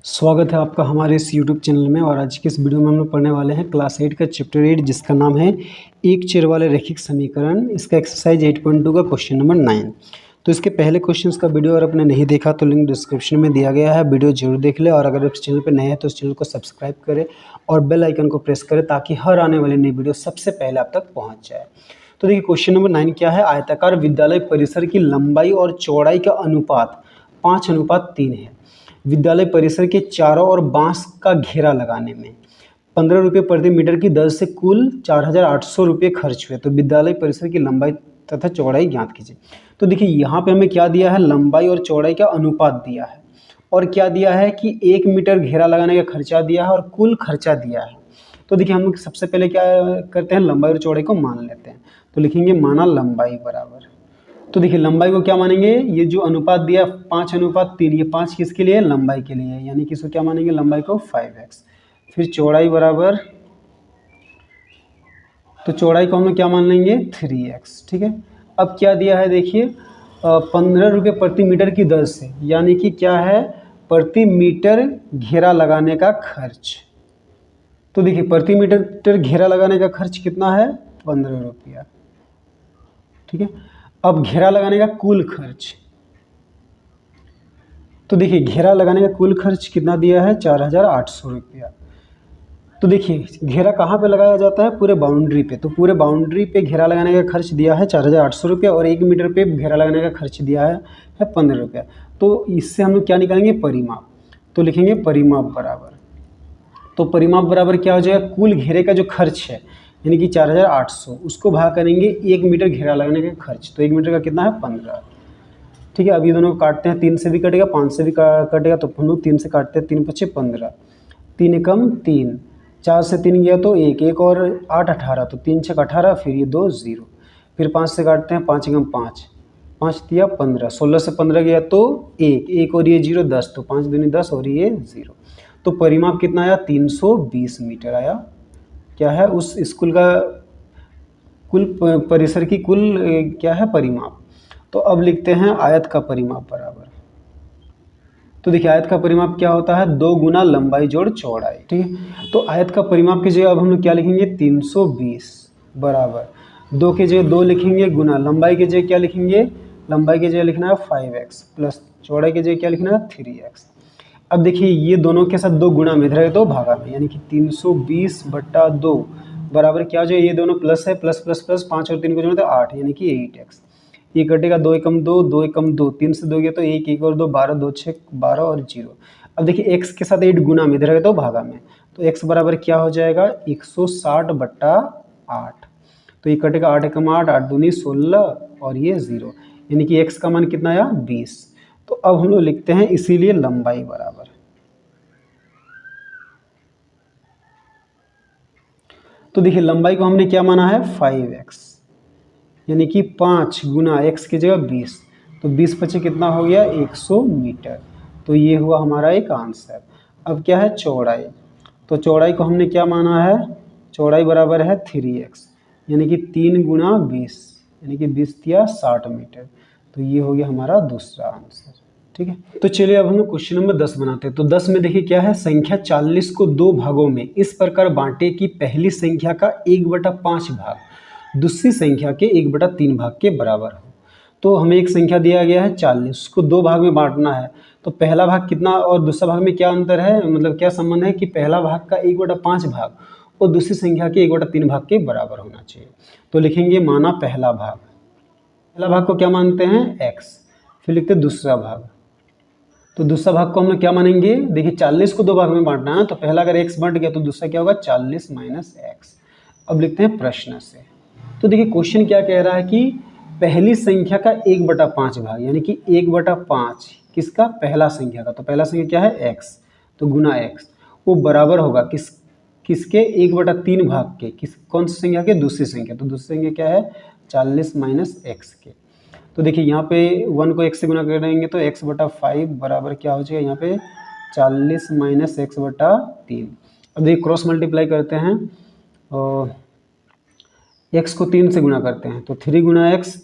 स्वागत है आपका हमारे इस YouTube चैनल में। और आज के इस वीडियो में हम लोग पढ़ने वाले हैं क्लास 8 का चैप्टर 8 जिसका नाम है एक चर वाले रैखिक समीकरण। इसका एक्सरसाइज 8.2 का क्वेश्चन नंबर 9। तो इसके पहले क्वेश्चंस का वीडियो अगर आपने नहीं देखा तो लिंक डिस्क्रिप्शन में दिया गया है, वीडियो जरूर देख ले। और अगर इस चैनल पर नए हैं तो इस चैनल को सब्सक्राइब करें और बेल आइकन को प्रेस करें ताकि हर आने वाली नई वीडियो सबसे पहले आप तक पहुँच जाए। तो देखिए क्वेश्चन नंबर 9 क्या है, आयताकार विद्यालय परिसर की लंबाई और चौड़ाई का अनुपात 5:3 है। विद्यालय परिसर के चारों ओर बांस का घेरा लगाने में 15 रुपये प्रति मीटर की दर से कुल 4,800 रुपये खर्च हुए। तो विद्यालय परिसर की लंबाई तथा चौड़ाई ज्ञात कीजिए। तो देखिए यहाँ पे हमें क्या दिया है, लंबाई और चौड़ाई का अनुपात दिया है और क्या दिया है कि 1 मीटर घेरा लगाने का खर्चा दिया है और कुल खर्चा दिया है। तो देखिए हम लोग सबसे पहले क्या करते हैं, लंबाई और चौड़ाई को मान लेते हैं। तो लिखेंगे माना लंबाई बराबर, तो देखिए लंबाई को क्या मानेंगे, ये जो अनुपात दिया 5:3, ये 5 किसके लिए, लंबाई के लिए, यानी कि इसको क्या मानेंगे, लंबाई को 5x। फिर चौड़ाई बराबर, तो चौड़ाई को हम लोग क्या मान लेंगे 3x। ठीक है, अब क्या दिया है देखिए 15 रुपये प्रति मीटर की दर से, यानी कि क्या है, प्रति मीटर घेरा लगाने का खर्च। तो देखिए प्रति मीटर घेरा लगाने का खर्च कितना है, 15 रुपया। ठीक है, अब घेरा लगाने का कुल खर्च, तो देखिए घेरा लगाने का कुल खर्च कितना दिया है, 4,800 रुपया। तो देखिए घेरा कहाँ पे लगाया जाता है, पूरे बाउंड्री पे। तो पूरे बाउंड्री पे घेरा लगाने का खर्च दिया है 4,800 रुपया और 1 मीटर पे घेरा लगाने का खर्च दिया है 15 रुपया। तो इससे हम लोग क्या निकालेंगे, परिमाप। तो लिखेंगे परिमाप बराबर, तो परिमाप बराबर क्या हो जाएगा, कुल घेरे का जो खर्च है यानी कि 4,800, उसको भाग करेंगे 1 मीटर घेरा लगाने का खर्च। तो 1 मीटर का कितना है, 15। ठीक है, अब ये दोनों को काटते हैं, 3 से भी कटेगा 5 से भी कटेगा, तो हम लोग 3 से काटते हैं, 3 × 5 = 15, 3 एकम 3, 4 से 3 गया तो 1 और 8 18, तो 3 × 6 = 18, फिर ये 2 0, फिर 5 से काटते हैं, 5 एकम 5, 5 दिया 15, 16 से 15 गया तो 1 और ये 0 10, तो 5 दूनी 10 और ये 0। तो परिमाप कितना आया, 320 मीटर आया। क्या है, उस स्कूल का कुल परिसर की कुल क्या है, परिमाप। तो अब लिखते हैं आयत का परिमाप बराबर, तो देखिए आयत का परिमाप क्या होता है, 2 गुना लंबाई जोड़ चौड़ाई। ठीक है, तो आयत का परिमाप की जगह अब हम लोग क्या लिखेंगे, 320 बराबर 2 के जगह 2 लिखेंगे, गुना लंबाई की जगह क्या लिखेंगे, लंबाई की जगह लिखना है 5x प्लस चौड़ाई की जगह क्या लिखना है 3x। अब देखिए ये दोनों के साथ 2 गुना में, इधर है तो भागा में, यानी कि 320/2 बराबर क्या हो जाए, ये दोनों प्लस है, प्लस प्लस प्लस 5 और 3 को जोड़े तो 8, यानी कि 8x। ये कटेगा 2 एकम 2, 2 एकम 2, 3 से 2 गया तो 1, 1 और 2 12, 2 6 12 और 0। अब देखिए x के साथ 8 गुना में, इधर है तो भागा में, तो x बराबर क्या हो जाएगा, 160/8। तो ये कटेगा 8 एकम 8, 8 दूनी 16 और ये 0, यानी कि x का मान कितना आया, 20। तो अब हम लोग लिखते हैं इसीलिए लंबाई बराबर, तो देखिए लंबाई को हमने क्या माना है 5x, यानी कि 5 गुना x की जगह 20, तो 20 × 5 कितना हो गया, 100 मीटर। तो ये हुआ हमारा एक आंसर। अब क्या है चौड़ाई, तो चौड़ाई को हमने क्या माना है, चौड़ाई बराबर है 3x, यानी कि 3 गुना 20, यानी कि 20 या 60 मीटर। तो ये हो गया हमारा दूसरा आंसर। ठीक है, तो चलिए अब हम लोग क्वेश्चन नंबर 10 बनाते हैं। तो 10 में देखिए क्या है, संख्या 40 को 2 भागों में इस प्रकार बांटे कि पहली संख्या का 1/5 भाग दूसरी संख्या के 1/3 भाग के बराबर हो। तो हमें एक संख्या दिया गया है 40, उसको 2 भाग में बांटना है। तो पहला भाग कितना और दूसरा भाग में क्या अंतर है, मतलब क्या संबंध है कि पहला भाग का 1/5 भाग और दूसरी संख्या के 1/3 भाग के बराबर होना चाहिए। तो लिखेंगे माना पहला भाग, पहला भाग को क्या मानते हैं x, फिर लिखते हैं दूसरा भाग। तो दूसरा भाग को हम लोग क्या मानेंगे, देखिए 40 को 2 भाग में बांटना है, तो पहला अगर x बंट गया तो दूसरा क्या होगा 40 - x। अब लिखते हैं प्रश्न से। तो देखिए क्वेश्चन क्या कह रहा है कि पहली संख्या का 1/5 भाग, यानी कि 1/5 किसका, पहला संख्या का, तो पहला संख्या क्या है x, तो गुना x, वो बराबर होगा किसके 1/3 भाग के, कौन सी संख्या के, दूसरी संख्या। तो दूसरी संख्या क्या है 40 - x के। तो देखिए यहाँ पे 1 को x से गुना करेंगे तो x/5 बराबर क्या हो जाएगा, यहाँ पे 40 - x/3। अब देखिए क्रॉस मल्टीप्लाई करते हैं और x को 3 से गुना करते हैं, तो 3 गुना x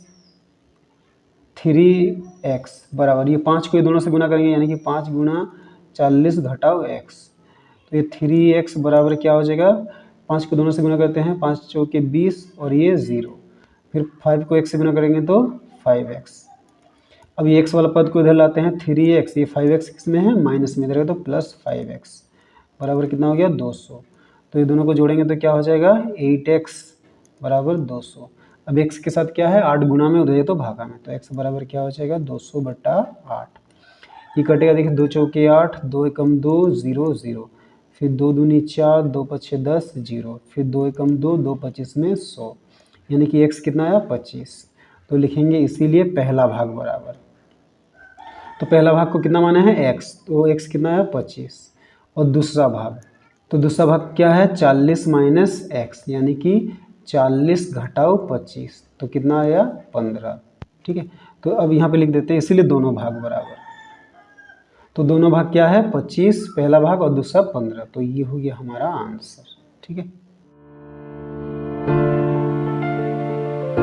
3x बराबर, ये 5 को ये दोनों से गुना करेंगे, यानी कि 5 गुना 40 घटाओ x, तो ये 3x बराबर क्या हो जाएगा, 5 को दोनों से गुना करते हैं, 5 चौके 20 और ये 0, फिर 5 को x से गुना करेंगे तो 5x। अब ये x वाला पद को इधर लाते हैं, 3x, ये 5x किसमें है, माइनस में, इधर है तो प्लस 5x बराबर कितना हो गया, 200। तो ये दोनों को जोड़ेंगे तो क्या हो जाएगा, 8x बराबर 200। अब x के साथ क्या है, 8 गुना में, उधर तो भागा में, तो x बराबर क्या हो जाएगा, 200/8। ये कटेगा, देखिए 2 चौके 8, 2 एकम 2, 0 0, फिर 2 दूनी 4, 2 पछे 10, 0, फिर 2 एकम 2, 2 25 में 100, यानी कि x कितना आया, 25। तो लिखेंगे इसीलिए पहला भाग बराबर, तो पहला भाग को कितना माना है, x, तो x कितना है, 25। और दूसरा भाग, तो दूसरा भाग क्या है, 40 माइनस x, यानी कि 40 घटाओ 25, तो कितना आया, 15। ठीक है, तो अब यहाँ पे लिख देते हैं, इसीलिए दोनों भाग बराबर। तो दोनों भाग क्या है, 25 पहला भाग और दूसरा 15, तो ये हो गया हमारा आंसर। ठीक है।